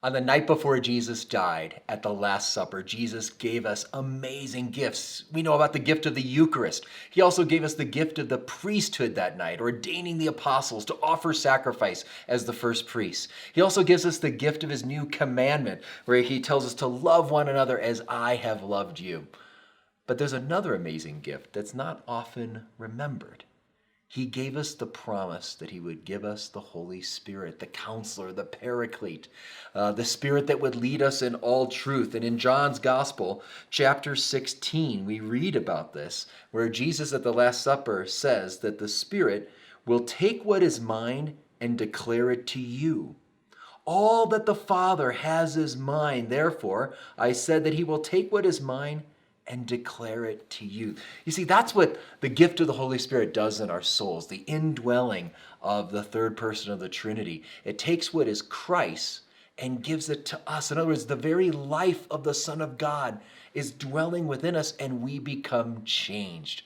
On the night before Jesus died at the Last Supper, Jesus gave us amazing gifts. We know about the gift of the Eucharist. He also gave us the gift of the priesthood that night, ordaining the apostles to offer sacrifice as the first priests. He also gives us the gift of his new commandment, where he tells us to love one another as I have loved you. But there's another amazing gift that's not often remembered. He gave us the promise that he would give us the Holy Spirit, the counselor, the Paraclete, the Spirit that would lead us in all truth. And in John's Gospel, chapter 16, we read about this, where Jesus at the Last Supper says that the Spirit will take what is mine and declare it to you. All that the Father has is mine. Therefore, I said that he will take what is mine and declare it to you. You see, that's what the gift of the Holy Spirit does in our souls, the indwelling of the third person of the Trinity. It takes what is Christ and gives it to us. In other words, the very life of the Son of God is dwelling within us, and we become changed.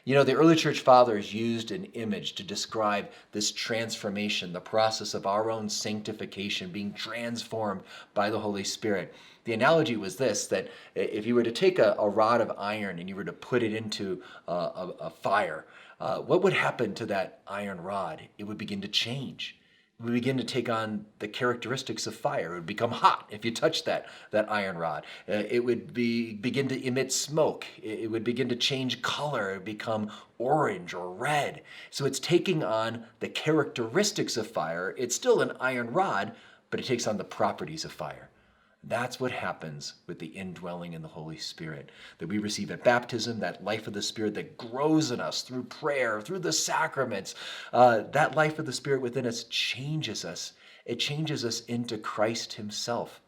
You know, the early church fathers used an image to describe this transformation, the process of our own sanctification, being transformed by the Holy Spirit. The analogy was this, that if you were to take a rod of iron and you were to put it into a fire, what would happen to that iron rod? It would begin to change. It would begin to take on the characteristics of fire. It would become hot if you touched that iron rod. It would begin to emit smoke. It would begin to change color. It would become orange or red. So it's taking on the characteristics of fire. It's still an iron rod, but it takes on the properties of fire. That's what happens with the indwelling in the Holy Spirit, that we receive at baptism, that life of the Spirit that grows in us through prayer, through the sacraments. That life of the Spirit within us changes us. It changes us into Christ himself.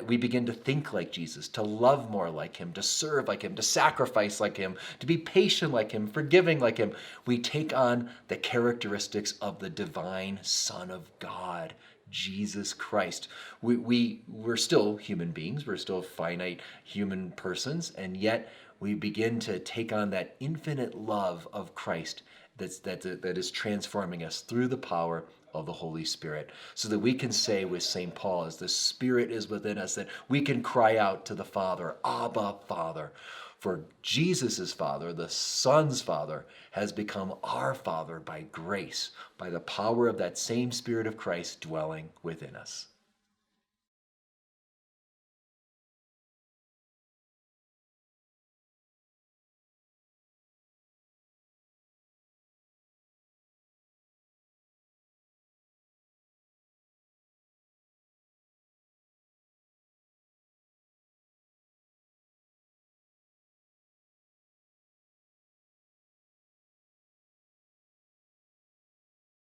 We begin to think like Jesus, to love more like him, to serve like him, to sacrifice like him, to be patient like him, forgiving like him. We take on the characteristics of the divine Son of God, Jesus Christ. We're still human beings. We're still finite human persons. And yet we begin to take on that infinite love of Christ that is transforming us through the power of the Holy Spirit, so that we can say with St. Paul, as the Spirit is within us, that we can cry out to the Father, Abba, Father. For Jesus' Father, the Son's Father, has become our Father by grace, by the power of that same Spirit of Christ dwelling within us.